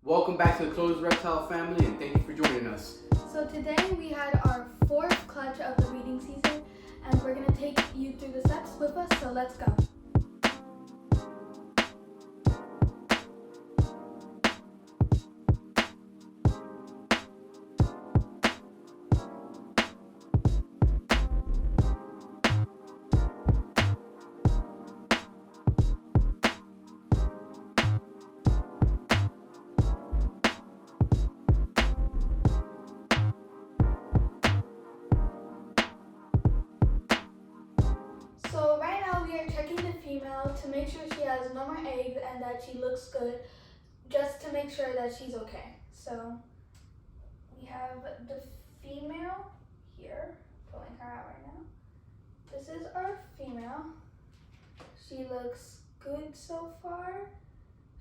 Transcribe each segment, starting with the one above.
Welcome back to the Clover Reptile family, and thank you for joining us. So today we had our fourth clutch of the breeding season, and we're gonna take you through the steps with us. So let's go. So right now we are checking the female to make sure she has no more eggs and that she looks good, just to make sure that she's okay. So we have the female here, pulling her out right now. This is our female. She looks good so far.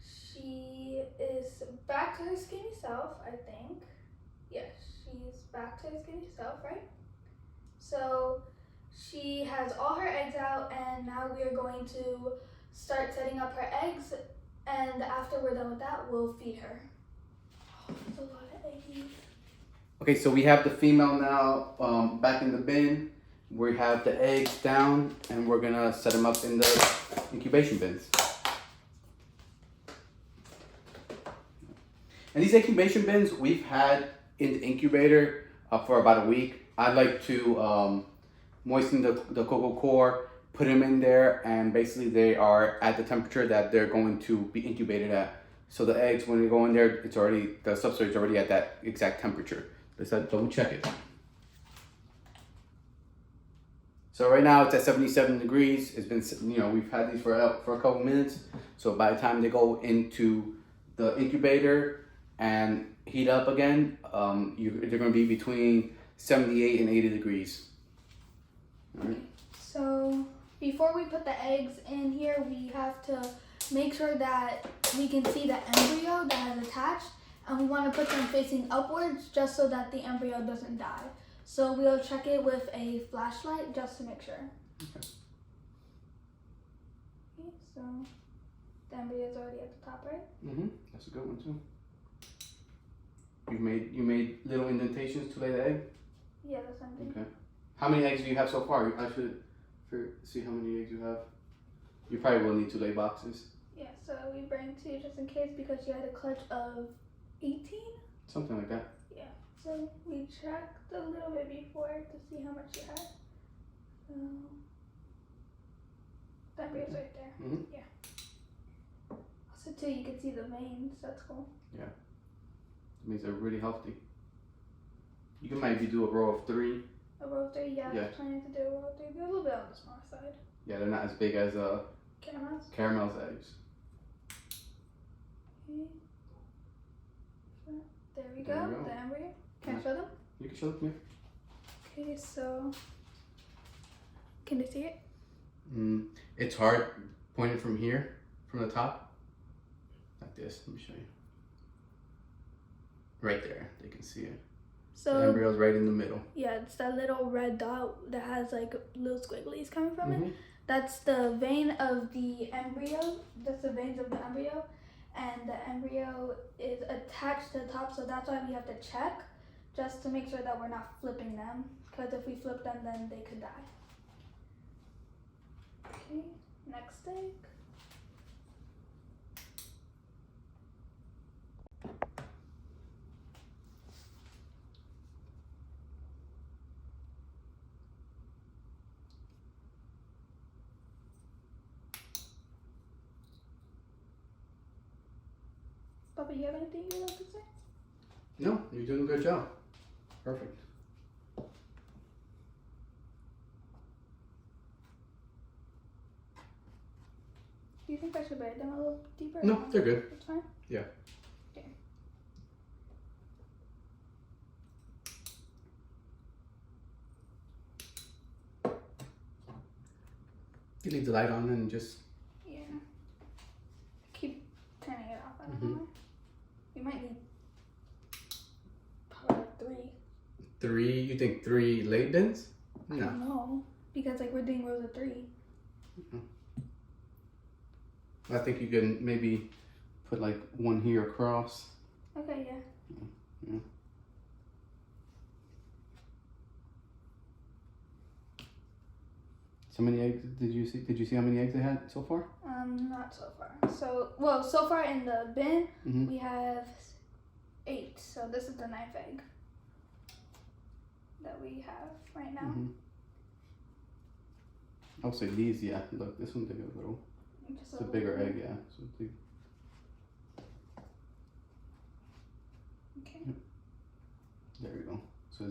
She is back to her skinny self, I think. Yes, she's back to her skinny self, right? So she has all her eggs out, and now we are going to start setting up her eggs, and after we're done with that, we'll feed her. Oh, there's a lot of eggies. Okay, so we have the female now back in the bin. We have the eggs down, and we're gonna set them up in the incubation bins. And these incubation bins we've had in the incubator for about a week. I like to moisten the cocoa core, put them in there, and basically they are at the temperature that they're going to be incubated at. So the eggs, when they go in there, it's already, the substrate's already at that exact temperature. Let's double check it. So right now it's at 77 degrees. It's been, we've had these for a couple minutes. So by the time they go into the incubator and heat up again, they're going to be between 78 and 80 degrees. All right. So before we put the eggs in here, we have to make sure that we can see the embryo that has attached, and we want to put them facing upwards just so that the embryo doesn't die. So we'll check it with a flashlight just to make sure. Okay, so the embryo is already at the top, right? Mm-hmm. That's a good one too. You made little indentations to lay the egg? Yeah, that's something. Okay. How many eggs do you have so far? I should see how many eggs you have. You probably will need to lay boxes. Yeah, so we bring two just in case because she had a clutch of 18? Something like that. Yeah, so we checked a little bit before to see how much she had. So the embryo's right there. Mm-hmm. Yeah. Also too, you can see the veins. That's cool. Yeah. It means they're really healthy. You can maybe do a row of 3. A row of 3, yeah. I was planning to do a row of 3. They're a little bit on the small side. Yeah, they're not as big as Caramel's eggs. Okay. So, there we go. The embryo. Can I show them? You can show them, yeah. Okay, so can they see it? It's hard. Point it from here, from the top, like this. Let me show you. Right there, they can see it. So the embryo's right in the middle. Yeah, it's that little red dot that has like little squigglies coming from it. That's the vein of the embryo. That's the veins of the embryo, and the embryo is attached to the top. So that's why we have to check, just to make sure that we're not flipping them. Because if we flip them, then they could die. Okay, next egg. Papa, you have anything you'd like to say? No, you're doing a good job. Perfect. Do you think I should bury them a little deeper? No, they're good. It's fine? Yeah. Okay. You leave the light on and just... Yeah. Keep turning it off. I don't know. We might need probably 3. 3? You think 3 late bins? No. I don't know. Because like we're doing rows of 3. I think you can maybe put like one here across. Okay, yeah. Yeah. So many eggs did you see? Did you see how many eggs they had so far? Not so far. So far in the bin, Mm-hmm. we have 8. So this is the 9th egg that we have right now. Mm-hmm. I'll say these, yeah. Look, this one's a little. Just It's a bigger egg, yeah. So big. Okay. There we go. So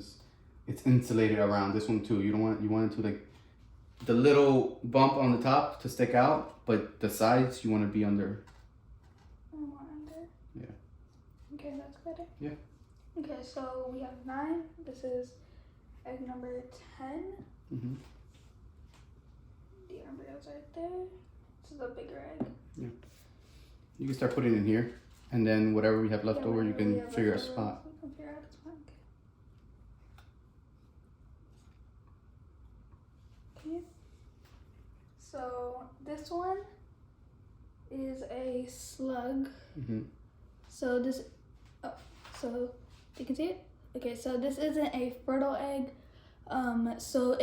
it's insulated around this one too. You want it to like the little bump on the top to stick out, but the sides you want to be under. Under. Yeah. Okay, that's better. Yeah. Okay, so we have 9. This is egg number 10. Mm-hmm. The embryo's right there. This is a bigger egg. Yeah. You can start putting it in here, and then whatever we have left over, you can figure a spot. We can figure out a spot. Okay. So this one is a slug. Mm-hmm. So so you can see it. Okay, so this isn't a fertile egg. So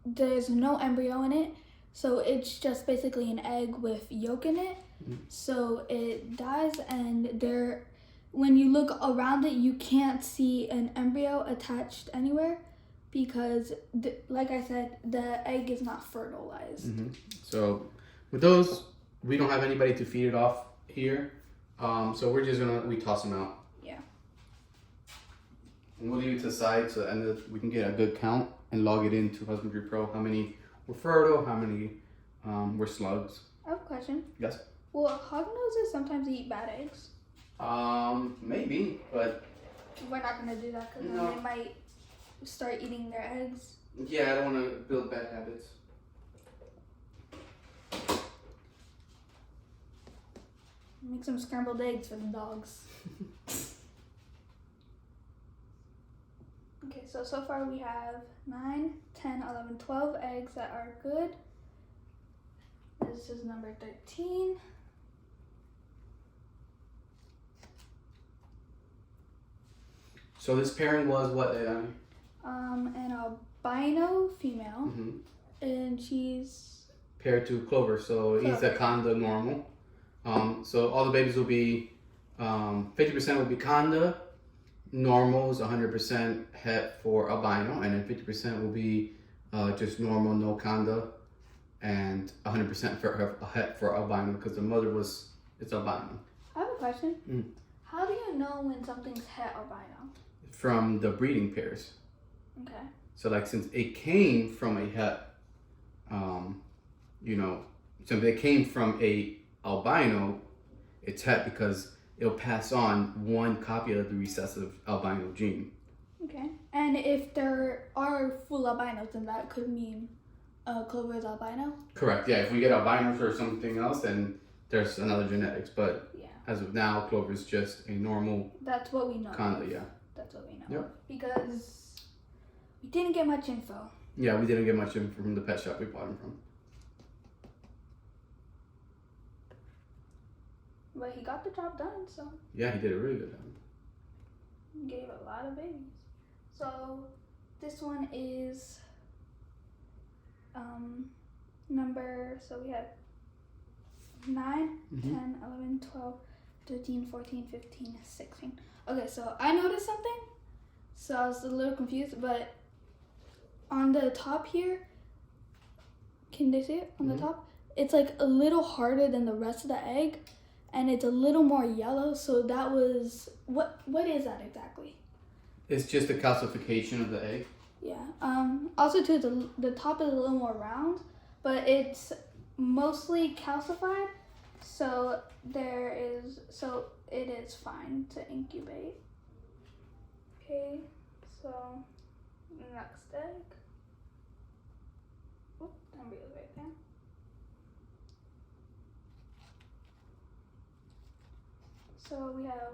there's no embryo in it. So it's just basically an egg with yolk in it. Mm-hmm. So it dies, and when you look around it, you can't see an embryo attached anywhere because, like I said, the egg is not fertilized. Mm-hmm. So with those, we don't have anybody to feed it off here. So we're just we toss them out. Yeah. And we'll leave it to the side so we can get a good count and log it into Husbandry Pro. How many were fertile? How many were slugs? I have a question. Yes. Will hognoses sometimes eat bad eggs? Maybe, but we're not gonna do that because then they might start eating their eggs. Yeah, I don't want to build bad habits. Make some scrambled eggs for the dogs. Okay, so far we have 9, 10, 11, 12 eggs that are good. This is number 13. So this pairing was what? An albino female, Mm-hmm. and she's paired to Clover. So he's a Conda normal. So all the babies will be 50% will be Conda. Normal is 100% het for albino, and then 50% will be just normal, no Conda, and 100% for het for albino because the mother it's albino. I have a question. How do you know when something's het albino? From the breeding pairs. Okay. So like since it came from a het, since it came from a albino, it's het because it'll pass on one copy of the recessive albino gene. Okay. And if there are full albinos, then that could mean Clover is albino? Correct, yeah. If we get albinos or something else, then there's another genetics. But as of now, Clover is just a normal. That's what we know. Conda, yeah. That's what we know. Yep. Because we didn't get much info. Yeah, we didn't get much info from the pet shop we bought him from. But he got the job done, so. Yeah, he did a really good job. He gave a lot of babies. So this one is so we have 9, 10, 11, 12, 13, 14, 15, 16. Okay, so I noticed something. So I was a little confused, but on the top here, can they see it on the top? It's like a little harder than the rest of the egg, and it's a little more yellow. So that was, what is that exactly? It's just the calcification of the egg. Yeah. Also too, the top is a little more round, but it's mostly calcified. So it is fine to incubate. Okay, so next egg. Oop, embryo's right there. So we have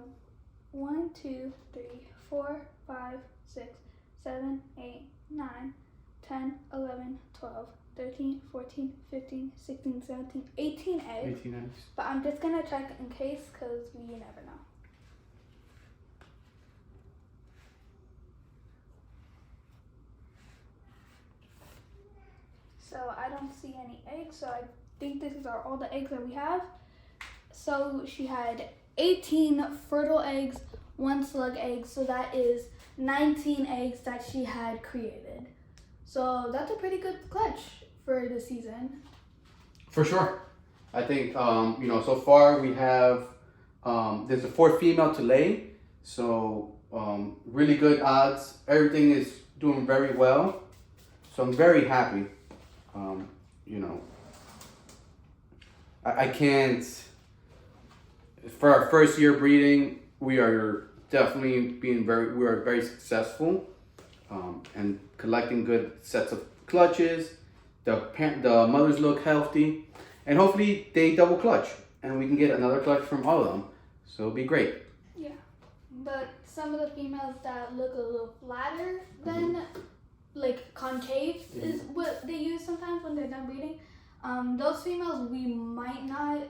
1, 2, 3, 4, 5, 6, 7, 8, 9, 10, 11, 12, 13, 14, 15, 16, 17, 18 eggs. 18 eggs. But I'm just gonna check in case, because we never know. So I don't see any eggs. So I think these are all the eggs that we have. So she had 18 fertile eggs, 1 slug egg. So that is 19 eggs that she had created. So that's a pretty good clutch for the season. For sure. I think, so far we have, there's a 4th female to lay. So really good odds. Everything is doing very well. So I'm very happy. I can't, for our first year breeding, we are definitely we are very successful and collecting good sets of clutches. The mothers look healthy, and hopefully they double clutch and we can get another clutch from all of them. So it'll be great. Yeah, but some of the females that look a little flatter than like concave is what they use sometimes when they're done breeding. Those females we might not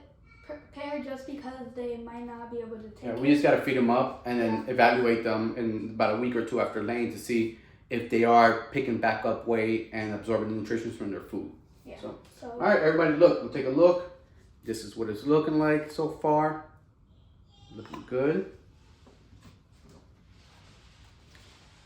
pair just because they might not be able to take it. We just got to feed them up and then evaluate them in about a week or 2 after laying to see if they are picking back up weight and absorbing the nutrition from their food. Yeah. So all right, everybody, look. We'll take a look. This is what it's looking like so far. Looking good.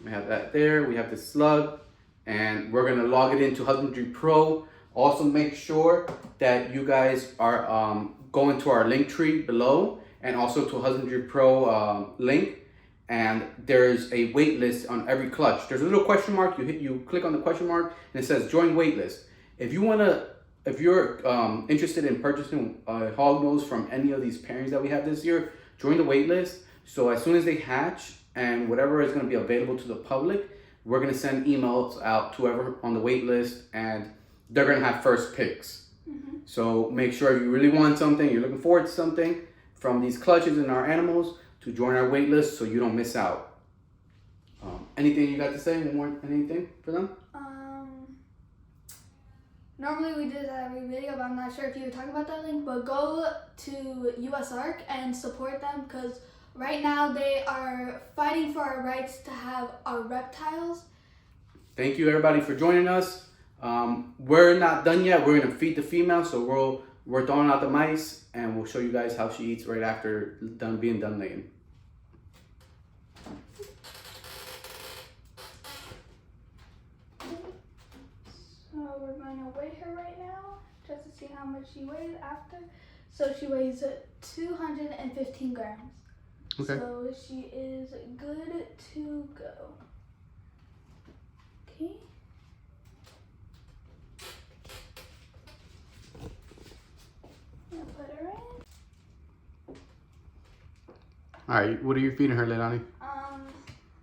We have that there. We have the slug, and we're gonna log it into Husbandry Pro. Also, make sure that you guys are going to our link tree below, and also to Husbandry Pro link. And there's a wait list on every clutch. There's a little question mark. You click on the question mark, and it says join wait list. If you're interested in purchasing a Hognose from any of these pairings that we have this year, join the wait list. So as soon as they hatch and whatever is going to be available to the public, we're going to send emails out to whoever on the wait list, and they're going to have first picks. So make sure if you really want something, you're looking forward to something from these clutches and our animals, to join our wait list so you don't miss out. Anything you got to say? Anything for them? Normally we do that every video, but I'm not sure if you were talking about that link. But go to US Arc and support them, because right now they are fighting for our rights to have our reptiles. Thank you everybody for joining us. We're not done yet. We're gonna feed the female, so we're throwing out the mice, and we'll show you guys how she eats right after being done laying. So we're going to weigh her right now, just to see how much she weighs after. So she weighs 215 grams. Okay. So she is good to go. Okay. I'm gonna put her in. All right, what are you feeding her, Leilani?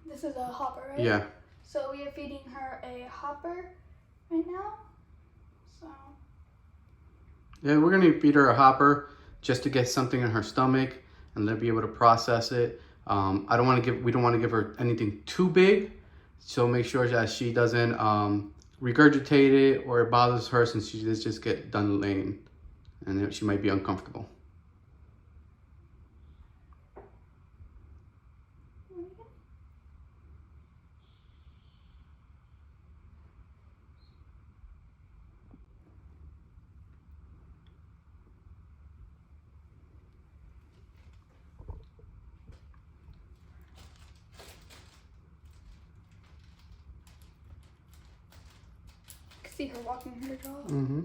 This is a hopper, right? Yeah. So we are feeding her a hopper right now. So. Yeah, we're gonna feed her a hopper just to get something in her stomach and let her be able to process it. We don't want to give her anything too big, so make sure that she doesn't regurgitate it or it bothers her, since she does just get done laying, and she might be uncomfortable. See her walking her jaw. Mm-hmm.